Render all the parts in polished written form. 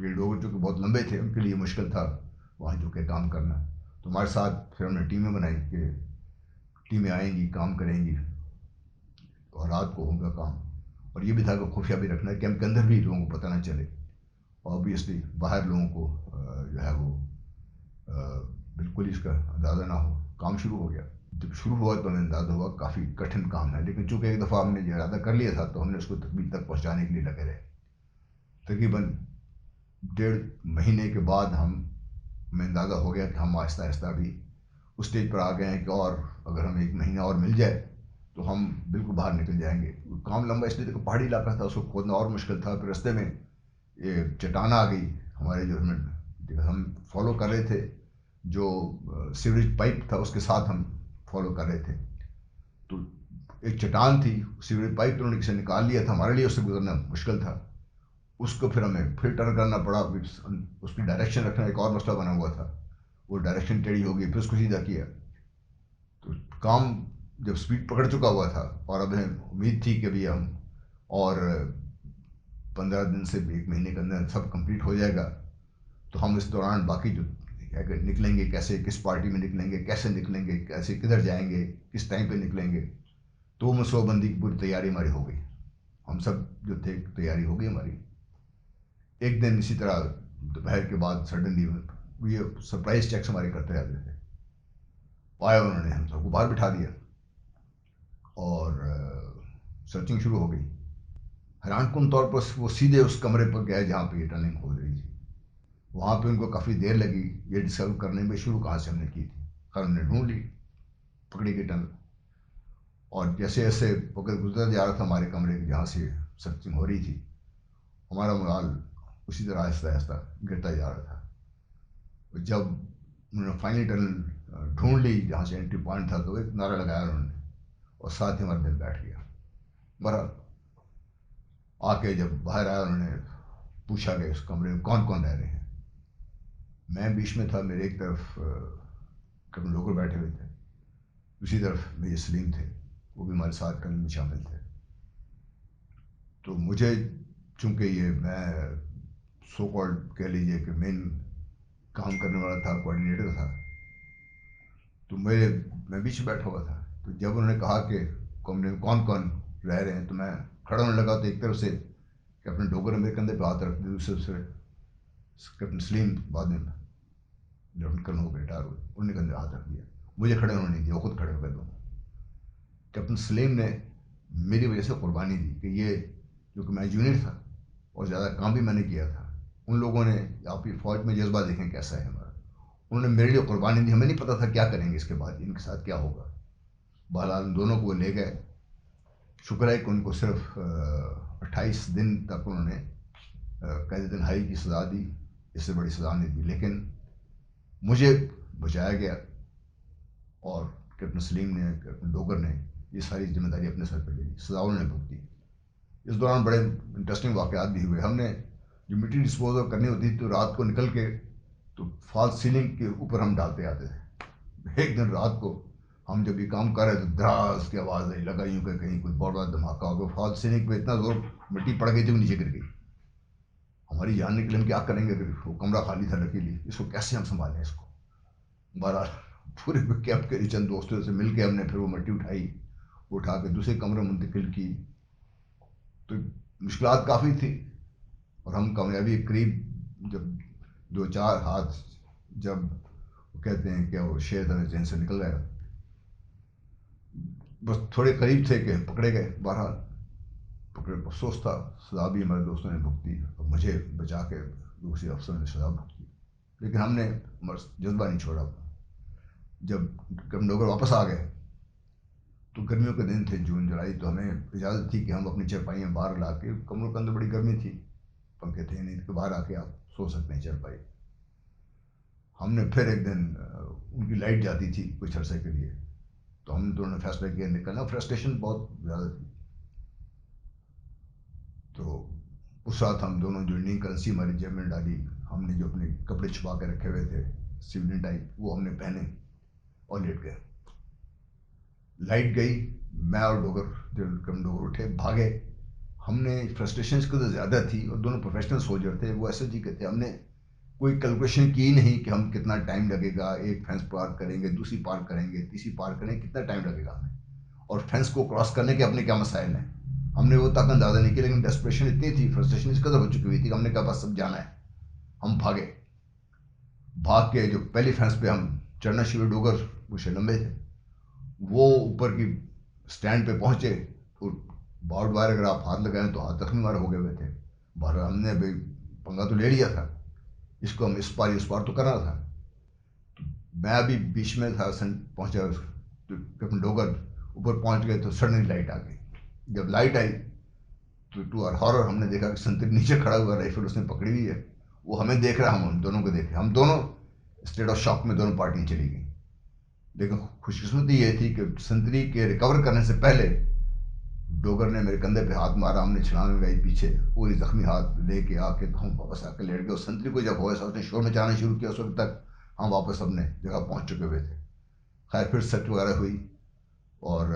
یہ ڈوگر چونکہ بہت لمبے تھے، ان کے لیے مشکل تھا وہاں جو کہ کام کرنا. تو ہمارے ساتھ پھر ہم نے ٹیمیں بنائی کہ ٹیمیں آئیں گی، کام کریں گی اور رات کو ہوگا کام. اور یہ بھی تھا کہ خفیہ بھی رکھنا ہے، کیمپ کے اندر بھی لوگوں کو پتہ نہ چلے. آبویسلی باہر لوگوں کو جو ہے وہ بالکل اس کا اندازہ نہ ہو. کام شروع ہو گیا. جب شروع ہوا تو ہمیں اندازہ ہوا کافی کٹھن کام ہے، لیکن چونکہ ایک دفعہ ہم نے یہ ارادہ کر لیا تھا تو ہم نے اس کو تکمیل تک پہنچانے کے لیے لگے رہے. تقریباً 1.5 مہینے کے بعد ہمیں اندازہ ہو گیا کہ ہم آہستہ آہستہ بھی اس اسٹیج پر آ گئے ہیں کہ اور اگر ہمیں 1 مہینہ اور مل جائے تو ہم بالکل باہر نکل جائیں گے. کام لمبا اس لیے کہ پہاڑی علاقہ تھا، اس کو کھودنا اور مشکل تھا. پھر رستے میں یہ چٹان آ گئی ہمارے جو ہم فالو کر رہے تھے، جو سیوریج پائپ تھا اس کے ساتھ ہم فالو کر رہے تھے. تو ایک چٹان تھی، سیوریج پائپ تو انہوں نے کسی نے نکال لیا تھا، ہمارے لیے اس سے گزرنا مشکل تھا. اس کو پھر ہمیں پھر ٹرن کرنا پڑا. اس کی ڈائریکشن رکھنا ایک اور مسئلہ بنا ہوا تھا. وہ ڈائریکشن ٹیڑھی ہو گئی، پھر اس کو سیدھا کیا. تو کام جب سپیڈ پکڑ چکا ہوا تھا اور اب ہمیں امید تھی کہ بھی ہم اور 15 دن سے 1 مہینے کے اندر سب کمپلیٹ ہو جائے گا. تو ہم اس دوران باقی جو نکلیں گے کیسے، کس پارٹی میں نکلیں گے، کیسے نکلیں گے، کیسے کدھر جائیں گے، کس ٹائم پہ نکلیں گے، تو وہ منصوبہ بندی کی پوری تیاری ہماری ہو گئی. ہم سب جو تھے تیاری ہو گئی ہماری. ایک دن اسی طرح دوپہر کے بعد سڈنلی یہ سرپرائز چیکس ہمارے کرتے رہتے تھے. آیا انہوں نے ہم سب کو باہر بٹھا دیا اور سرچنگ شروع ہو گئی. حیران کن طور پر وہ سیدھے اس کمرے پر گئے جہاں پہ یہ ٹنلنگ ہو رہی تھی. وہاں پہ ان کو کافی دیر لگی یہ ڈسکور کرنے میں شروع کہاں سے ہم نے کی تھی. خیر ہم نے ڈھونڈ لی، پکڑی گئی ٹنل. اور جیسے جیسے وقت گزرتا جا رہا تھا ہمارے کمرے جہاں سے سرچنگ ہو رہی تھی، ہمارا مرال اسی طرح آہستہ آہستہ گرتا جا رہا تھا. جب انہوں نے فائنلی ٹنل ڈھونڈ لی جہاں سے انٹری پوائنٹ تھا تو ایک نعرہ لگایا انہوں نے اور ساتھ ہی ہمارا دل بیٹھ گیا. بہرحال آ کے جب باہر آیا انہوں نے پوچھا کہ اس کمرے میں کون کون رہ رہے ہیں. میں بیچ میں تھا، میرے ایک طرف کبھی لوگ بیٹھے ہوئے تھے، دوسری طرف میرے سلیم تھے، وہ بھی ہمارے ساتھ ٹنل میں شامل تھے. تو مجھے چونکہ یہ میں سو کالڈ کہہ لیجیے کہ مین کام کرنے والا تھا، کوآرڈینیٹر تھا، تو میں بیچ میں بیٹھا ہوا تھا. تو جب انہوں نے کہا کہ کمرے میں کون کون رہ رہے ہیں تو میں کھڑا ہونے لگا. تو ایک طرف سے کیپٹن ڈوگر نے میرے کندھے پہ ہاتھ رکھ دیا، دوسرے سے کیپٹن سلیم بعد میں لیفٹنٹ کرنل ہو گئے ریٹائر ہوئے، انہوں نے کندھے ہاتھ رکھ دیا. مجھے کھڑے ہونے نہیں دیا، وہ خود کھڑے ہو گئے دونوں. کیپٹن سلیم نے میری وجہ سے قربانی دی کہ یہ کیونکہ میں جونیئر تھا اور زیادہ کام بھی میں نے کیا تھا. ان لوگوں نے آپ کی فوج میں جذبہ دیکھیں کیسا ہے ہمارا، انہوں نے میرے لیے قربانی دی. ہمیں نہیں پتا تھا کیا کریں گے اس کے بعد، ان کے ساتھ کیا ہوگا. بہرحال ان دونوں کو وہ لے گئے. شکر ہے کہ ان کو صرف 28 دن تک انہوں نے قید تنہائی کی سزا دی، اس سے بڑی سزا نہیں دی. لیکن مجھے بچایا گیا اور کیپٹن سلیم نے، کیپٹن ڈوگر نے یہ ساری ذمہ داری اپنے سر پہ لے لی، سزا انہوں نے بھگتی. اس دوران بڑے انٹرسٹنگ واقعات بھی ہوئے. ہم نے جو مٹی ڈسپوزل کرنی ہوتی تھی تو رات کو نکل کے تو فالس سیلنگ کے اوپر ہم ڈالتے آتے تھے. ایک دن رات کو ہم جب یہ کام کر رہے تھے دراز کی آواز آئی، لگا یوں کہ کہیں کوئی بہت بڑا دھماکہ ہو گیا. فالس سیلنگ پہ اتنا زور مٹی پڑ گئی تھی وہ نیچے گر گئی. ہماری جان نکلی، ہم کیا کریں گے اگر وہ کمرہ خالی تھا لکیلی، اس کو کیسے ہم سنبھالیں اس کو. بہرحال پورے کیمپ کے چند دوستوں سے مل کے ہم نے پھر وہ مٹی اٹھائی، اٹھا کے دوسرے کمرے منتقل کی. تو مشکلات کافی تھی اور ہم کامیابی قریب جب 2-4 ہاتھ جب وہ کہتے ہیں کہ وہ شیر ہمیں ذہن سے نکل گیا، بس تھوڑے قریب تھے کہ پکڑے گئے. بہرحال پکڑے، افسوس تھا، سزا بھی ہمارے دوستوں نے بھگتی اور مجھے بچا کے دوسرے افسروں نے سزا بھگتی. لیکن ہم نے جذبہ نہیں چھوڑا. جب کم ڈوگر واپس آ گئے تو گرمیوں کے دن تھے، جون جولائی، تو ہمیں اجازت تھی کہ ہم اپنی چرپائیاں باہر لا کے، کمروں کے اندر بڑی گرمی تھی، پنکھے تھے نہیں کہ باہر آ کے آپ سو سکتے ہیں چرپائی. ہم نے پھر ایک دن ان کی لائٹ جاتی تھی کچھ عرصے کے لیے تو ہم دونوں نے فیصلہ کیا نکلنا. فرسٹریشن بہت زیادہ تھی. تو اس رات ہم دونوں جو انڈین کرنسی ہماری جیب میں ڈالی، ہم نے جو اپنے کپڑے چھپا کے رکھے ہوئے تھے سیولین ٹائپ، وہ ہم نے پہنے اور لیٹ گئے. لائٹ گئی، میں اور ڈوگر، جو کم ڈوگر اٹھے، بھاگے. ہم نے فرسٹریشن اس قدر زیادہ تھی اور دونوں پروفیشنل سولجر تھے, وہ ایس ایس جی کے تھے. ہم نے کوئی کیلکولیشن کی نہیں کہ ہم کتنا ٹائم لگے گا, ایک فینس پار کریں گے, دوسری پار کریں گے, تیسری پار کریں گے, کتنا ٹائم لگے گا ہمیں, اور فینس کو کراس کرنے کے اپنے کیا مسائل ہیں. ہم نے وہ تک اندازہ نہیں کیا, لیکن ڈیسپریشن اتنی تھی, فرسٹریشن اس قدر ہو چکی ہوئی تھی کہ ہم نے کہا بس سب جانا ہے. ہم بھاگ کے جو پہلی فینس پہ ہم چڑھنا شروع, ڈوگر کچھ لمبے تھے, وہ اوپر کی اسٹینڈ پہ پہنچے. باؤڈ وائر اگر آپ ہاتھ لگائیں تو ہاتھ زخمی وائر ہو گئے ہوئے تھے. بہرحال ہم نے بھائی پنگا تو لے لیا تھا, اس کو ہم اس پار تو کرنا تھا. میں ابھی بیچ میں تھا, پہنچا اپنے ڈوگر اوپر پہنچ گئے تو سڈنلی لائٹ آ گئی. جب لائٹ آئی تو ٹو آر ہارر ہم نے دیکھا کہ سنتری نیچے کھڑا ہوا, رائفل اس نے پکڑی ہوئی ہے, وہ ہمیں دیکھ رہا, ہم دونوں کو دیکھ رہے. ہم دونوں اسٹیٹ آف شاک میں دونوں پارٹیاں چلی گئیں. لیکن خوش قسمتی یہ تھی کہ سنتری کے ریکور کرنے سے پہلے ڈوگر نے میرے کندھے پہ ہاتھ مارا, ہم نے چھلانگ لگائی پیچھے, پوری زخمی ہاتھ لے کے آ کے تو ہم واپس آ کے لیٹ گئے. اور سنتری کو جب ہوا اس نے شور مچانا شروع کیا, اس وقت تک ہم واپس اپنے جگہ پہنچ چکے ہوئے تھے. خیر پھر سٹ وغیرہ ہوئی اور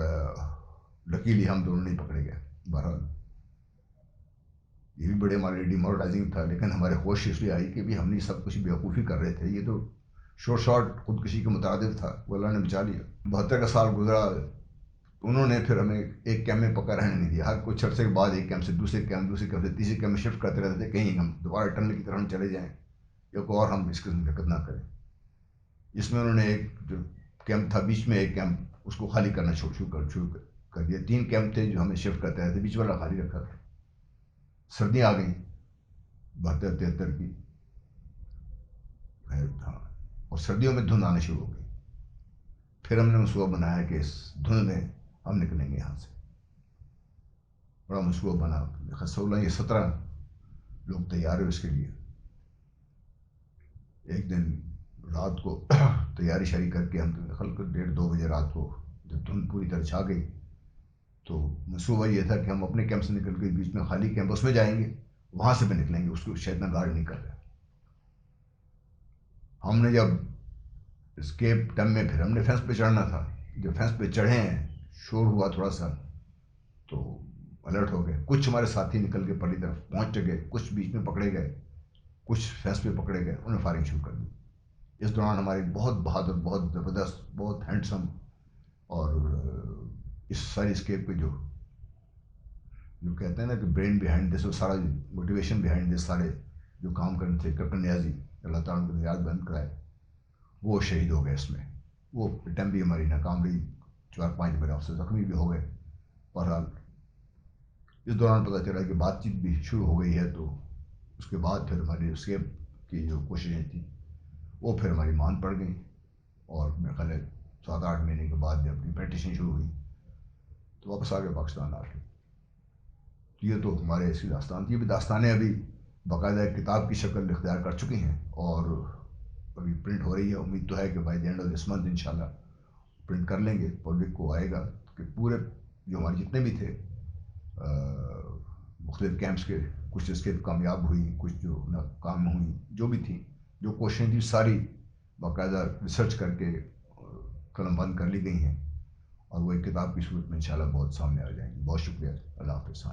لکیلی ہم دونوں نہیں پکڑے گئے. بہرحال یہ بھی بڑے ہمارے لیے ڈیمورٹائزنگ تھا, لیکن ہمارے ہوش اس لیے آئی کہ بھی ہم نے سب کچھ بیوقوفی کر رہے تھے. یہ تو شارٹ خودکشی کے مترادف تھا, وہ اللہ نے بچا لیا. 72 کا سال گزرا, انہوں نے پھر ہمیں ایک کیمپ میں پکا رہنے نہیں دیا. ہر کچھ عرصے کے بعد ایک کیمپ سے دوسرے کیمپ سے تیسرے کیمپ میں شفٹ کرتے رہتے تھے, کہیں ہم دوبارہ ٹنل کی طرف ہم چلے جائیں یا کوئی اور ہم اس قسم کی حرکت نہ کریں. اس میں انہوں نے ایک جو کیمپ تھا بیچ میں, ایک کیمپ اس کو خالی کرنا شروع کر دیا. 3 کیمپ تھے جو ہمیں شفٹ کرتے رہتے, بیچ والا خالی رکھا تھا. سردیاں آ گئیں 72-73 کی, ہاں, اور سردیوں میں دھند آنا شروع ہو گئی. پھر ہم نے منصوبہ بنایا کہ اس دھند میں ہم نکلیں گے یہاں سے. بڑا منصوبہ بنا, 16 یا 17 لوگ تیار ہوئے اس کے لیے. ایک دن رات کو تیاری شاری کر کے ہم خلق 1:30-2 بجے رات کو جب دھند پوری طرح چھا گئی تو منصوبہ یہ تھا کہ ہم اپنے کیمپ سے نکل کے بیچ میں خالی کیمپ اس میں جائیں گے, وہاں سے بھی نکلیں گے, اس کو شاید نہ گارڈ نہیں کر رہے. ہم نے جب اسکیپ ٹائم میں پھر ہم نے فینس پہ چڑھنا تھا. جب فینس پہ چڑھے ہیں شور ہوا تھوڑا سا تو الرٹ ہو گئے. کچھ ہمارے ساتھی نکل کے پرلی طرف پہنچ گئے, کچھ بیچ میں پکڑے گئے, کچھ فینس پہ پکڑے گئے, انہوں نے فائرنگ شروع کر دی. اس دوران ہماری بہت بہادر, بہت زبردست, بہت ہینڈسم اور اس ساری اسکیپ پہ جو کہتے ہیں نا کہ برین بیہائنڈ دس, وہ سارا موٹیویشن بیہائنڈ دس, سارے جو کام کرنے تھے, کیپٹن نیازی اللہ تعالیٰ کو نجات بند کرائے, وہ شہید ہو گئے اس میں. وہ اٹیمپ بھی ہماری ناکام رہی, 4-5 میرے افسر زخمی بھی ہو گئے. بہرحال اس دوران پتہ چلا کہ بات چیت بھی شروع ہو گئی ہے, تو اس کے بعد پھر ہماری اسکیپ کی جو کوششیں تھیں وہ پھر ہماری مان پڑ گئیں. اور میرے خیال ہے 7-8 مہینے کے بعد جب ریپیٹیشن شروع ہوئی تو واپس آ گئے پاکستان آ کے. یہ تو ہمارے ایسی داستان تھی. یہ بھی داستانیں ابھی باقاعدہ ایک کتاب کی شکل اختیار کر چکی ہیں اور ابھی پرنٹ ہو رہی ہے. امید تو ہے کہ by the end of this month انشاءاللہ پرنٹ کر لیں گے, پبلک کو آئے گا کہ پورے جو ہمارے جتنے بھی تھے مختلف کیمپس کے, کچھ اسکیپ کامیاب ہوئی, کچھ جو ناکام ہوئی, جو بھی تھیں, جو کوششیں تھیں, ساری باقاعدہ ریسرچ کر کے قلم بند کر لی گئی ہیں اور وہ ایک کتاب کی صورت میں انشاءاللہ بہت سامنے آ جائیں گی. بہت شکریہ. اللہ حافظ.